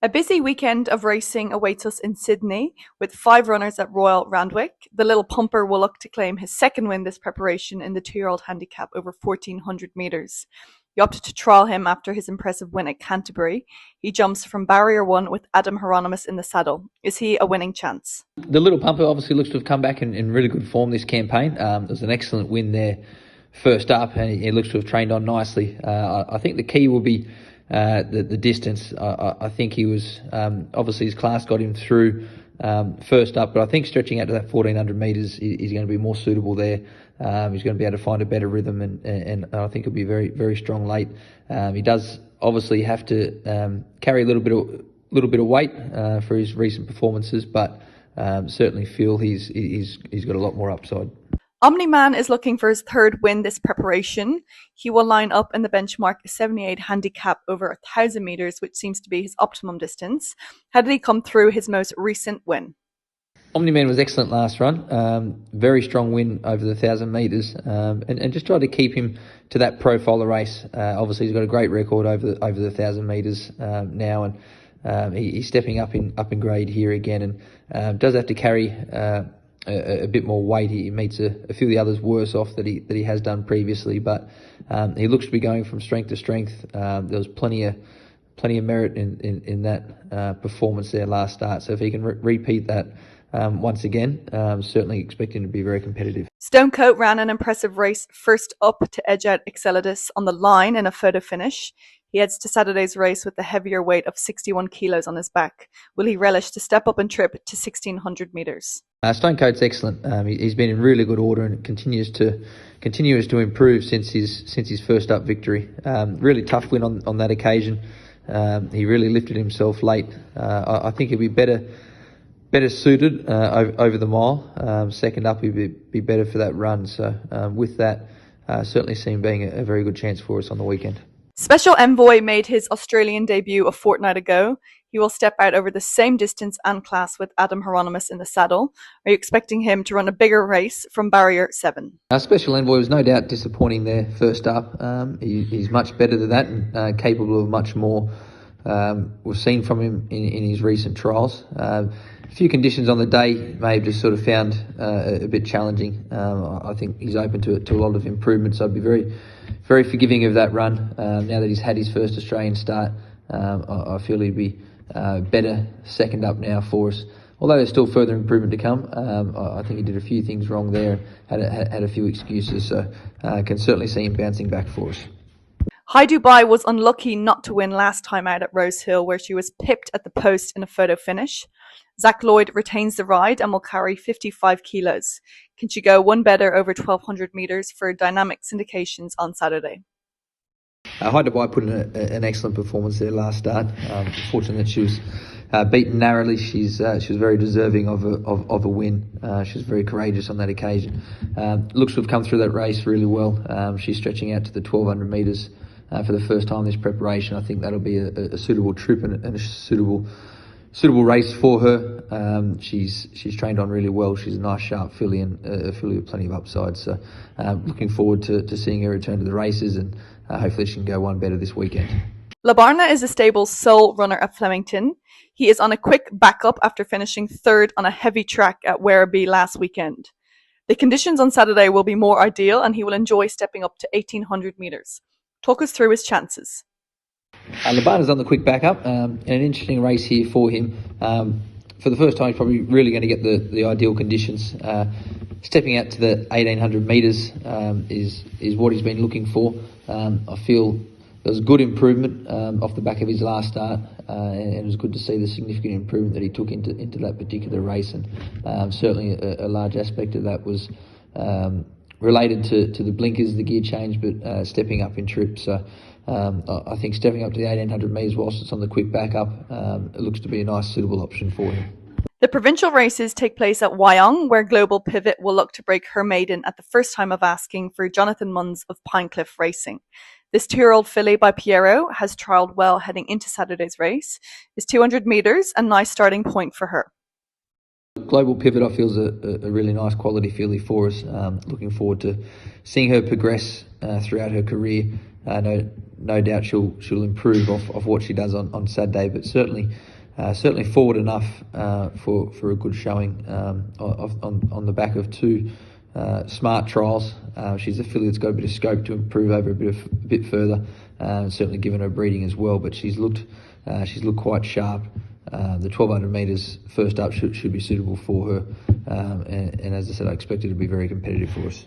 A busy weekend of racing awaits us in Sydney, with 5 runners at Royal Randwick. The little pumper will look to claim his second win this preparation in the 2-year-old handicap over 1,400 metres. He opted to trial him after his impressive win at Canterbury. He jumps from barrier 1 with Adam Hieronymus in the saddle. Is he a winning chance? The little pumper obviously looks to have come back in really good form this campaign. There was an excellent win there first up, and he looks to have trained on nicely. I think the key will be the distance. I think he was obviously his class got him through first up, but I think stretching out to that 1,400 metres is going to be more suitable there. He's going to be able to find a better rhythm, and I think he'll be very, very strong late. He does obviously have to carry a little bit of weight for his recent performances, but certainly feel he's got a lot more upside. Omni Man is looking for his third win this preparation. He will line up in the benchmark 78 handicap over 1,000 metres, which seems to be his optimum distance. How did he come through his most recent win? Omni Man was excellent last run. Very strong win over the 1,000 metres, and just tried to keep him to that profile of race. Obviously, he's got a great record over the 1,000 metres now, and he's stepping up in grade here again, and does have to carry a bit more weight. He meets a few of the others worse off that he has done previously, but he looks to be going from strength to strength. There was plenty of merit in that performance there last start. So if he can repeat that once again, certainly expecting to be very competitive. Stonecoat ran an impressive race first up to edge out Exceladus on the line in a photo finish. He heads to Saturday's race with the heavier weight of 61 kilos on his back. Will he relish to step up and trip to 1,600 metres? Stonecoat's excellent. He's been in really good order and continues to improve since his first up victory. Really tough win on that occasion. He really lifted himself late. I think he'll be better suited over the mile. Second up, he'd be better for that run. So with that, certainly see him being a very good chance for us on the weekend. Special Envoy made his Australian debut a fortnight ago. He will step out over the same distance and class with Adam Hieronymus in the saddle. Are you expecting him to run a bigger race from barrier 7? Special Envoy was no doubt disappointing there first up. He's much better than that and capable of much more. We've seen from him in his recent trials. A few conditions on the day may have just sort of found a bit challenging. I think he's open to a lot of improvements. I'd be very, very forgiving of that run. Now that he's had his first Australian start, I feel he'd be better second up now for us. Although there's still further improvement to come, I think he did a few things wrong there, had a few excuses, so can certainly see him bouncing back for us. High Dubai was unlucky not to win last time out at Rosehill, where she was pipped at the post in a photo finish. Zach Lloyd retains the ride and will carry 55 kilos. Can she go one better over 1,200 metres for Dynamic Syndications on Saturday? High Dubai put in an excellent performance there last start. Fortunate that she was beaten narrowly. She was very deserving of a win. She was very courageous on that occasion. Looks to have come through that race really well. She's stretching out to the 1,200 metres for the first time this preparation. I think that'll be a suitable trip and a suitable race for her. She's trained on really well. She's a nice sharp filly and a filly with plenty of upside. So looking forward to seeing her return to the races, and hopefully she can go one better this weekend. Labarna is the stable's sole runner at Flemington. He is on a quick backup after finishing third on a heavy track at Werribee last weekend. The conditions on Saturday will be more ideal, and he will enjoy stepping up to 1,800 metres. Talk us through his chances. Labarna's on the quick backup. An interesting race here for him. For the first time, he's probably really going to get the ideal conditions. Stepping out to the 1,800 metres is what he's been looking for. I feel there was good improvement off the back of his last start, and it was good to see the significant improvement that he took into that particular race. And certainly a large aspect of that was related to the blinkers, the gear change, but stepping up in trip. So I think stepping up to the 1,800 metres whilst it's on the quick backup, it looks to be a nice suitable option for him. The provincial races take place at Wyong, where Global Pivot will look to break her maiden at the first time of asking for Jonathan Munns of Pinecliff Racing. This 2-year-old filly by Piero has trialled well heading into Saturday's race. Is 200 metres a nice starting point for her? Global Pivot, I feel, is a really nice quality filly for us. Looking forward to seeing her progress throughout her career. no doubt she'll improve off what she does on Saturday, but certainly forward enough for a good showing on the back of two smart trials. She's a filly that's got a bit of scope to improve over a bit further. Certainly given her breeding as well, but she's looked quite sharp. The 1200 metres first up should be suitable for her, and as I said, I expect it to be very competitive for us.